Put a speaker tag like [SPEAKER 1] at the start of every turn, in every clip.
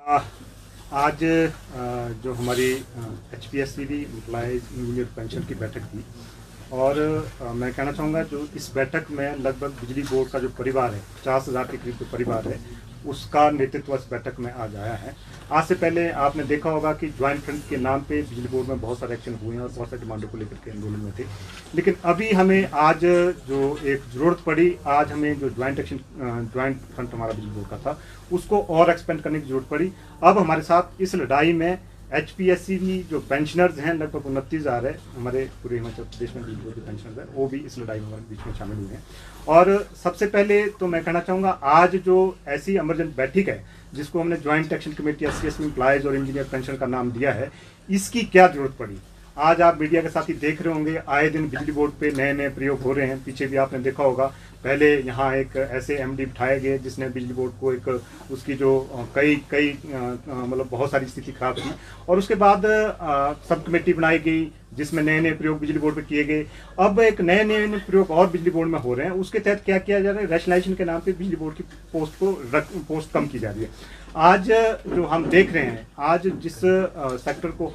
[SPEAKER 1] आज जो हमारी HPSCB एम्प्लॉयज इंजीनियर पेंशन की बैठक थी और मैं कहना चाहूँगा जो इस बैठक में लगभग बिजली बोर्ड का जो परिवार है 50,000 के करीब जो परिवार है उसका नेतृत्व इस बैठक में आज आया है। आज से पहले आपने देखा होगा कि ज्वाइंट फ्रंट के नाम पे बिजली बोर्ड में बहुत सारे एक्शन हुए हैं और बहुत सारी डिमांडों को लेकर के आंदोलन में थे, लेकिन अभी हमें आज जो एक ज़रूरत पड़ी, आज हमें जो ज्वाइंट फ्रंट हमारा बिजली बोर्ड का था उसको और एक्सपेंड करने की जरूरत पड़ी। अब हमारे साथ इस लड़ाई में HPSCB जो पेंशनर्स हैं लगभग 29,000 है, हमारे पूरे हिमाचल प्रदेश में बिजली बोर्ड के पेंशनर्स हैं, वो भी इस लड़ाई में हमारे बीच में शामिल हुए हैं। और सबसे पहले तो मैं कहना चाहूँगा आज जो ऐसी इमरजेंट बैठक है जिसको हमने joint action committee HPSCB employees और इंजीनियर पेंशन का नाम दिया है, इसकी क्या जरूरत पड़ी। आज आप मीडिया के साथ ही देख रहे होंगे, आए दिन बिजली बोर्ड पे नए नए प्रयोग हो रहे हैं। पीछे भी आपने देखा होगा, पहले यहाँ एक ऐसे MD बिठाए गए जिसने बिजली बोर्ड को एक उसकी जो कई मतलब बहुत सारी स्थिति खराब थी, और उसके बाद सब कमेटी बनाई गई जिसमें नए नए प्रयोग बिजली बोर्ड पे किए गए। अब एक नए नए प्रयोग और बिजली बोर्ड में हो रहे हैं, उसके तहत क्या किया जा रहा है, रैशनलाइजेशन के नाम पे बिजली बोर्ड की पोस्ट कम की जा रही है। आज जो हम देख रहे हैं, आज जिस सेक्टर को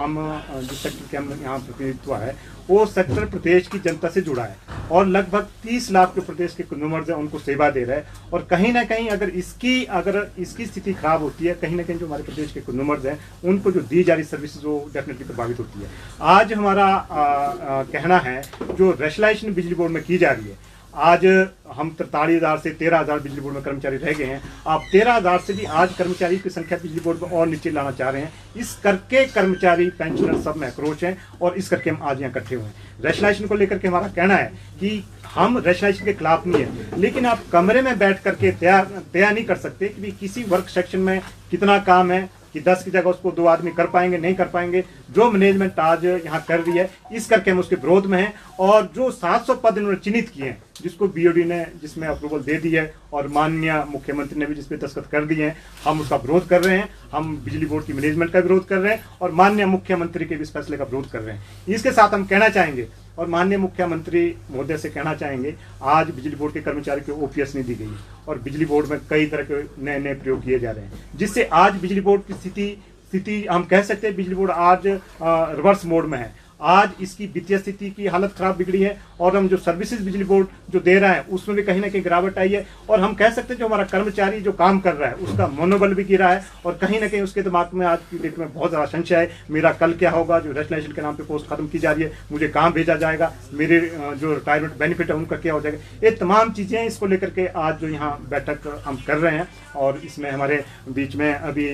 [SPEAKER 1] जिस सेक्टर के हम यहाँ प्रतिनिधित्व है वो सेक्टर प्रदेश की जनता से जुड़ा है और लगभग 30 लाख जो प्रदेश के कंज्यूमर्स हैं उनको सेवा दे रहा है। और कहीं ना कहीं अगर इसकी स्थिति खराब होती है, कहीं ना कहीं जो हमारे प्रदेश के कंज्यूमर्स हैं उनको जो दी जा रही सर्विसेज वो डेफिनेटली प्रभावित होती है। आज हमारा कहना है जो रैशनलाइजेशन बिजली बोर्ड में की जा रही है, आज हम 43,000 से 13,000 बिजली बोर्ड में कर्मचारी रह गए हैं। आप 13,000 से भी आज कर्मचारी की संख्या बिजली बोर्ड में और नीचे लाना चाह रहे हैं। इस करके कर्मचारी पेंशनर सब में आक्रोश हैं और इस करके हम आज यहाँ इकट्ठे हुए हैं। रैशनलाइजेशन को लेकर के हमारा कहना है कि हम रैशनलाइजेशन के खिलाफ नहीं है, लेकिन आप कमरे में बैठ करके तय नहीं कर सकते कि किसी वर्क सेक्शन में कितना काम है कि 10 की जगह उसको 2 आदमी कर पाएंगे, नहीं कर पाएंगे। जो मैनेजमेंट आज यहाँ कर रही है इस करके हम उसके विरोध में हैं। और जो 700 पद इन्होंने चिन्हित किए हैं जिसको BOD ने जिसमें अप्रूवल दे दी है और माननीय मुख्यमंत्री ने भी जिस पे दस्तखत कर दिए हैं, हम उसका विरोध कर रहे हैं। हम बिजली बोर्ड की मैनेजमेंट का विरोध कर रहे हैं और माननीय मुख्यमंत्री के भी इस फैसले का विरोध कर रहे हैं। इसके साथ हम कहना चाहेंगे और माननीय मुख्यमंत्री महोदय से कहना चाहेंगे, आज बिजली बोर्ड के कर्मचारी को OPS नहीं दी गई और बिजली बोर्ड में कई तरह के नए नए प्रयोग किए जा रहे हैं, जिससे आज बिजली बोर्ड की स्थिति हम कह सकते हैं बिजली बोर्ड आज रिवर्स मोड में है। आज इसकी वित्तीय स्थिति की हालत खराब बिगड़ी है और हम जो सर्विसेज बिजली बोर्ड जो दे रहा है उसमें भी कहीं ना कहीं गिरावट आई है। और हम कह सकते हैं जो हमारा कर्मचारी जो काम कर रहा है उसका मनोबल भी गिरा है और कहीं ना कहीं उसके दिमाग में आज की डेट में बहुत ज़्यादा संशय है, मेरा कल क्या होगा। जो रैशनलाइजेशन के नाम पे पोस्ट खत्म की जा रही है, मुझे कहाँ भेजा जाएगा, मेरे जो रिटायरमेंट बेनिफिट है उनका क्या हो जाएगा, ये तमाम चीज़ें हैं। इसको लेकर के आज जो यहाँ बैठक हम कर रहे हैं और इसमें हमारे बीच में अभी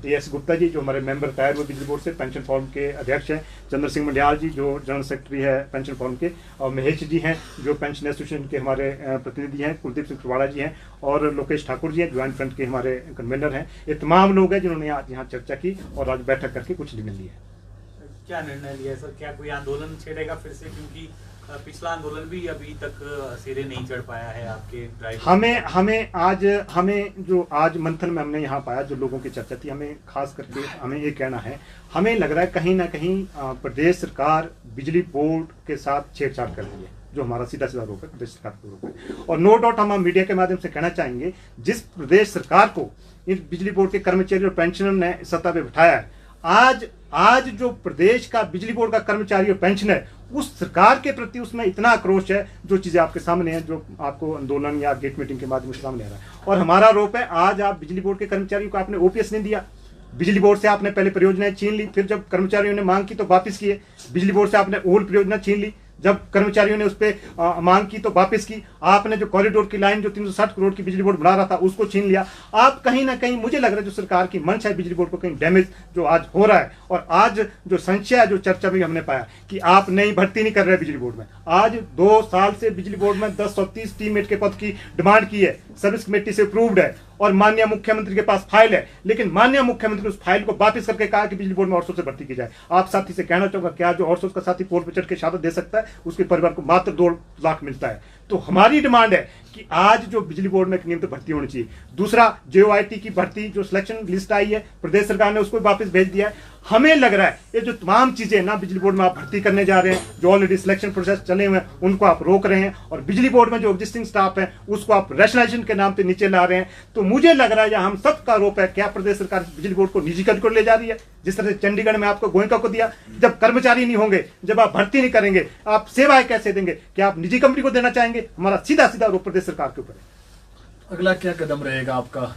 [SPEAKER 1] AS गुप्ता जी जो हमारे मेंबर रिटायर हुए बिजली बोर्ड से, पेंशन फॉर्म के अध्यक्ष हैं, चंद्र सिंह मंडियाल जी जो जनरल सेक्रेटरी है पेंशन फॉर्म के, और महेश जी हैं जो पेंशन एसोसिएशन के हमारे प्रतिनिधि हैं, कुलदीप सिंह चवाड़ा जी हैं और लोकेश ठाकुर जी हैं ज्वाइंट फ्रंट के हमारे कन्वेनर हैं। ये तमाम लोग हैं जिन्होंने आज यहाँ चर्चा की और आज बैठक करके कुछ निर्णय लिया।
[SPEAKER 2] क्या निर्णय लिया सर? क्या कोई आंदोलन छेड़ेगा फिर से, क्योंकि पिछला आंदोलन भी अभी तक सिरे नहीं चढ़ पाया है आपके ड्राइव?
[SPEAKER 1] हमें जो आज मंथन में हमने यहाँ पाया, जो लोगों की चर्चा थी, हमें खास करके हमें ये कहना है, हमें लग रहा है कहीं ना कहीं प्रदेश सरकार बिजली बोर्ड के साथ छेड़छाड़ कर रही है, जो हमारा सीधा रोक है प्रदेश सरकार को रोक है। और नो डाउट हम मीडिया के माध्यम से कहना चाहेंगे, जिस प्रदेश सरकार को इस बिजली बोर्ड के कर्मचारी और पेंशनर ने सत्ता पे बिठाया है, आज जो प्रदेश का बिजली बोर्ड का कर्मचारी और पेंशनर उस सरकार के प्रति उसमें इतना आक्रोश है, जो चीजें आपके सामने हैं, जो आपको आंदोलन या गेट मीटिंग के माध्यम से सामने आ रहा है। और हमारा आरोप है, आज आप बिजली बोर्ड के कर्मचारियों को आपने OPS नहीं दिया, बिजली बोर्ड से आपने पहले परियोजनाएं छीन ली, फिर जब कर्मचारियों ने मांग की तो वापस किए, बिजली बोर्ड से आपने ओल्ड परियोजना छीन ली, जब कर्मचारियों ने उस पर मांग की तो वापस की, आपने जो कॉरिडोर की लाइन जो 360 करोड़ की बिजली बोर्ड बना रहा था उसको छीन लिया। आप कहीं ना कहीं मुझे लग रहा है जो सरकार की मंशा है बिजली बोर्ड को कहीं डैमेज जो आज हो रहा है। और आज जो संशय है, जो चर्चा में हमने पाया कि आप नई भर्ती नहीं कर रहे बिजली बोर्ड में, आज 2 साल से बिजली बोर्ड में 1030 टीममेट के पद की डिमांड की है, सर्विस कमेटी से अप्रूव्ड है और माननीय मुख्यमंत्री के पास फाइल है, लेकिन माननीय मुख्यमंत्री ने उस फाइल को वापस करके कहा कि बिजली बोर्ड में आउटसोर्स से भर्ती की जाए। आप साथी से कहना चाहूंगा, क्या जो आउटसोर्स का साथी पोल पे चढ़ के शहादत दे सकता है, उसके परिवार को मात्र 2 लाख मिलता है। तो हमारी डिमांड है कि आज जो बिजली बोर्ड में एक नियमित भर्ती होनी चाहिए। दूसरा, JOIT की भर्ती जो सिलेक्शन लिस्ट आई है, प्रदेश सरकार ने उसको वापस भेज दिया है। हमें लग रहा है ये जो तमाम चीजें ना बिजली बोर्ड में आप भर्ती करने जा रहे हैं, जो ऑलरेडी सिलेक्शन प्रोसेस चले हुए हैं उनको आप रोक रहे हैं, और बिजली बोर्ड में जो एग्जिस्टिंग स्टाफ है उसको आप रैशनलाइजेशन के नाम पे नीचे ला रहे हैं। तो मुझे लग रहा है हम सबका आरोप है, क्या प्रदेश सरकार बिजली बोर्ड को निजीकरण को ले जा रही है, जिस तरह से चंडीगढ़ में आपको गोयनका को दिया। जब कर्मचारी नहीं होंगे, जब आप भर्ती नहीं करेंगे, आप सेवाएं कैसे देंगे? क्या आप निजी कंपनी को देना चाहेंगे? हमारा सीधा सीधा आरोप प्रदेश सरकार के ऊपर है।
[SPEAKER 3] अगला क्या कदम रहेगा आपका?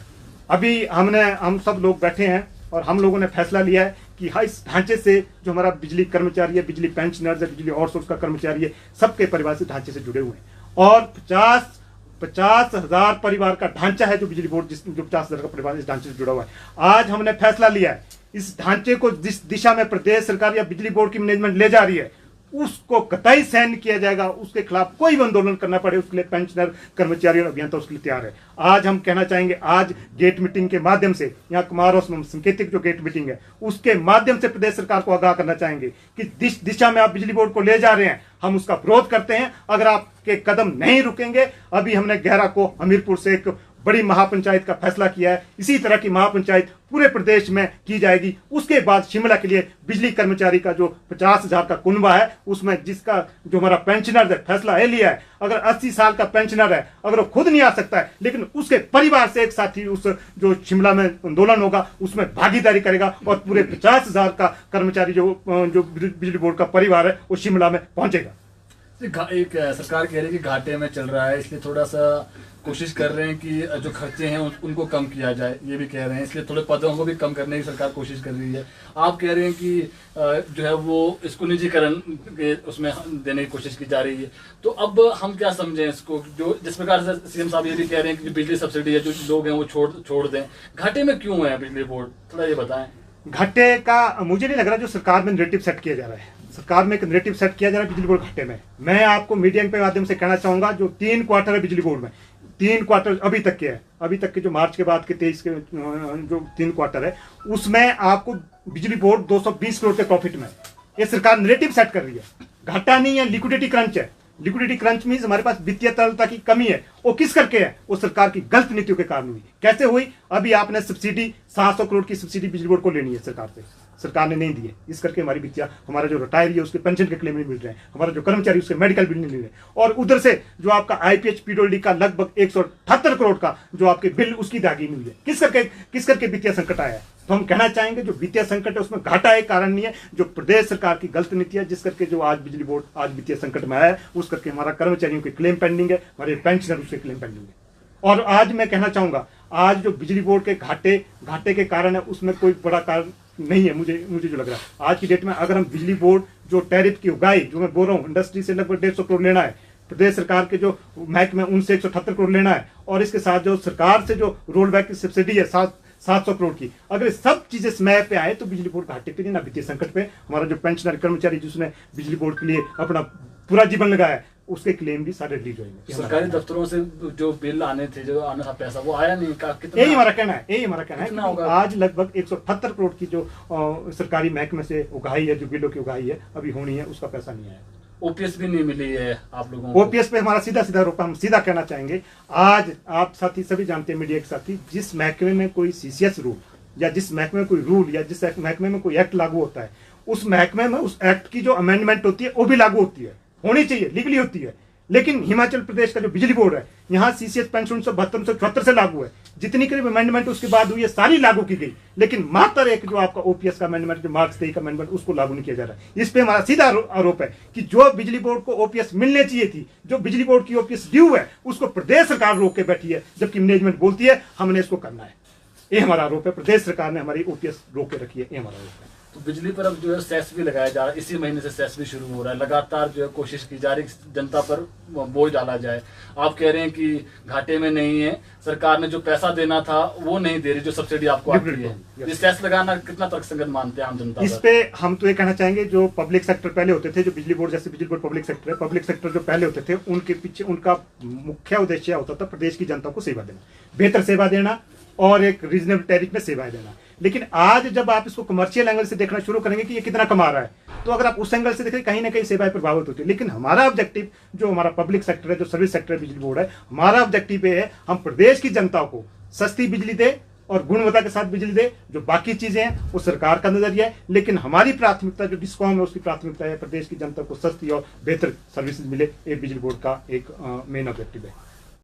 [SPEAKER 1] अभी हम सब लोग बैठे हैं और हम लोगों ने फैसला लिया है कि हाँ, इस ढांचे से जो हमारा बिजली कर्मचारी है, बिजली पेंशनर्स है, बिजली और सोर्स का कर्मचारी है, सबके परिवार से ढांचे से जुड़े हुए हैं। और 50,000 परिवार का ढांचा है जो बिजली बोर्ड जो 50,000 का परिवार इस ढांचे से जुड़ा हुआ है। आज हमने फैसला लिया है इस ढांचे को जिस दिशा में प्रदेश सरकार या बिजली बोर्ड की मैनेजमेंट ले जा रही है उसको कतई सहन किया जाएगा। उसके खिलाफ कोई भी आंदोलन करना पड़े उसके लिए पेंशनर, कर्मचारी और अभियंता उसके लिए तैयार है। आज हम कहना चाहेंगे, आज गेट मीटिंग के माध्यम से, यहाँ कुमारहौस में सांकेतिक जो गेट मीटिंग है उसके माध्यम से प्रदेश सरकार को आगाह करना चाहेंगे कि जिस दिशा में आप बिजली बोर्ड को ले जा रहे हैं हम उसका विरोध करते हैं। अगर आपके कदम नहीं रुकेंगे, अभी हमने गहरा को हमीरपुर से एक बड़ी महापंचायत का फैसला किया है, इसी तरह की महापंचायत पूरे प्रदेश में की जाएगी। उसके बाद शिमला के लिए बिजली कर्मचारी का जो 50,000 का कुनबा है उसमें जिसका जो हमारा पेंशनर है फैसला ये लिया है, अगर 80 साल का पेंशनर है, अगर वो खुद नहीं आ सकता है लेकिन उसके परिवार से एक साथी उस जो शिमला में आंदोलन होगा उसमें भागीदारी करेगा और पूरे 50,000 का कर्मचारी जो बिजली बोर्ड का परिवार है वो शिमला में पहुंचेगा।
[SPEAKER 3] एक सरकार कह रही है कि घाटे में चल रहा है, इसलिए थोड़ा सा कोशिश कर रहे हैं कि जो खर्चे हैं उनको कम किया जाए, ये भी कह रहे हैं, इसलिए थोड़े पदों को भी कम करने की सरकार कोशिश कर रही है। आप कह रहे हैं कि जो है वो इसको निजीकरण के उसमें देने की कोशिश की जा रही है। तो अब हम क्या समझें इसको, जो जिस प्रकार से सीएम साहब ये भी कह रहे हैं कि बिजली सब्सिडी है जो लोग हैं वो छोड़ दें, घाटे में क्यों है बिजली बोर्ड, थोड़ा ये बताएं।
[SPEAKER 1] घाटे का मुझे नहीं लग रहा, जो सरकार में नैरेटिव सेट किया जा रहा है, सरकार में एक नैरेटिव सेट किया जा रहा है बिजली बोर्ड घाटे में। मैं आपको मीडिया के माध्यम से कहना चाहूंगा, जो 3 क्वार्टर है बिजली बोर्ड में, 3 क्वार्टर अभी तक के है, अभी तक के जो मार्च के बाद के 23 के जो 3 क्वार्टर है उसमें आपको बिजली बोर्ड 220 करोड़ के प्रॉफिट में। ये सरकार नैरेटिव सेट कर रही है, घाटा नहीं है, लिक्विडिटी क्रंच है। लिक्विडिटी क्रंच मींस हमारे पास वित्तीय तरलता की कमी है। वो किस करके है? वो सरकार की गलत नीतियों के कारण हुई। कैसे हुई? अभी आपने सब्सिडी 700 करोड़ की सब्सिडी बिजली बोर्ड को लेनी है सरकार से, सरकार ने नहीं दी है। इस करके हमारी वित्तीय, हमारा जो रिटायरी है उसके पेंशन के क्लेम नहीं मिल रहे हैं, हमारा जो कर्मचारी उसके मेडिकल बिल नहीं मिल रहे, और उधर से जो आपका आईपीएच पीडब्ल्यूडी का लगभग 178 करोड़ का जो आपके बिल उसकी दागी नहीं हुई है। किस करके वित्तीय संकट आया है? तो हम कहना चाहेंगे जो वित्तीय संकट है उसमें घाटा एक कारण नहीं है, जो प्रदेश सरकार की गलत नीति है जिस करके जो आज बिजली बोर्ड आज वित्तीय संकट में आया है, उस करके हमारा कर्मचारियों के क्लेम पेंडिंग है, हमारे पेंशनर उसके क्लेम पेंडिंग है। और आज मैं कहना चाहूंगा, आज जो बिजली बोर्ड के घाटे के कारण है उसमें कोई बड़ा कारण नहीं है। मुझे जो लग रहा है आज की डेट में, अगर हम बिजली बोर्ड जो टैरिफ की उगाई, जो मैं बोल रहा हूँ इंडस्ट्री से लगभग 150 करोड़ लेना है, प्रदेश सरकार के जो महकमे उनसे 178 करोड़ लेना है, और इसके साथ जो सरकार से जो रोल बैक की सब्सिडी है 700 करोड़ की, अगर सब चीजें समय पे आए तो बिजली बोर्ड घाटे पे नहीं ना वित्तीय संकट पे। हमारा जो पेंशनर कर्मचारी जिसने बिजली बोर्ड के लिए अपना पूरा जीवन लगाया उसके क्लेम भी सारे रिलीज होंगे।
[SPEAKER 3] सरकारी दफ्तरों से जो बिल आने थे, जो आना था पैसा, वो आया नहीं का? कितना?
[SPEAKER 1] यही हमारा कहना है
[SPEAKER 3] कितना होगा?
[SPEAKER 1] आज लगभग 178 करोड़ की जो सरकारी महकमे से उगाही है, जो बिलों की उगाही है अभी होनी है, उसका पैसा नहीं आया।
[SPEAKER 3] ओपीएस भी नहीं मिली है आप लोगों को?
[SPEAKER 1] ओपीएस पे हमारा सीधा रोका, हम सीधा कहना चाहेंगे, आज आप साथी सभी जानते हैं, मीडिया के साथी, जिस महकमे में कोई सीसीएस रूल या जिस महकमे में कोई रूल या जिस महकमे में कोई एक्ट लागू होता है, उस महकमे में उस एक्ट की जो अमेंडमेंट होती है वो भी लागू होती है, होनी चाहिए, लीगली होती है। लेकिन हिमाचल प्रदेश का जो बिजली बोर्ड है, यहाँ सीसीएस पेंशन 1972 से लागू है, जितनी करीब अमेंडमेंट उसके बाद हुई है सारी लागू की गई, लेकिन मात्र एक जो आपका ओपीएस का अमेंडमेंट, जो मार्च 23 का अमेंडमेंट, उसको लागू नहीं किया जा रहा है। इस पे हमारा सीधा आरोप है कि जो बिजली बोर्ड को ओपीएस मिलने चाहिए थी, जो बिजली बोर्ड की ओपीएस ड्यू है, उसको प्रदेश सरकार रोक के बैठी है, जबकि मैनेजमेंट बोलती है हमने इसको करना है। ये हमारा आरोप है, प्रदेश सरकार ने हमारी ओपीएस रोक के रखी है, ये हमारा आरोप है।
[SPEAKER 3] तो बिजली पर अब जो है सेस भी लगाया जा रहा है, इसी महीने से सेस भी शुरू हो रहा है, लगातार जो है कोशिश की जा रही है जनता पर बोझ डाला जाए। आप कह रहे हैं कि घाटे में नहीं है, सरकार ने जो पैसा देना था वो नहीं दे रही, जो सब्सिडी आपको आती है। ये सेस लगाना कितना तर्कसंगत मानते हैं आम जनता?
[SPEAKER 1] इस पे हम तो ये कहना चाहेंगे, जो पब्लिक सेक्टर पहले होते थे, जो बिजली बोर्ड जैसे बिजली बोर्ड पब्लिक सेक्टर है, पब्लिक सेक्टर जो पहले होते थे उनके पीछे उनका मुख्य उद्देश्य होता था प्रदेश की जनता को सेवा देना, बेहतर सेवा देना और एक रीजनेबल टैरिफ में सेवाएं देना। लेकिन आज जब आप इसको कमर्शियल एंगल से देखना शुरू करेंगे कि ये कितना कमा रहा है, तो अगर आप उस एंगल से देखें कहीं ना कहीं सेवाएं प्रभावित होती है। लेकिन हमारा ऑब्जेक्टिव, जो हमारा पब्लिक सेक्टर है, जो सर्विस सेक्टर बिजली बोर्ड है, हमारा ऑब्जेक्टिव ये है हम प्रदेश की जनता को सस्ती बिजली दे, और गुणवत्ता के साथ बिजली दे। जो बाकी चीजें हैं वो सरकार का नजरिया है, लेकिन हमारी प्राथमिकता जो डिस्कॉम है उसकी प्राथमिकता है प्रदेश की जनता को सस्ती और बेहतर सर्विसेज मिले। ये बिजली बोर्ड का एक मेन ऑब्जेक्टिव है।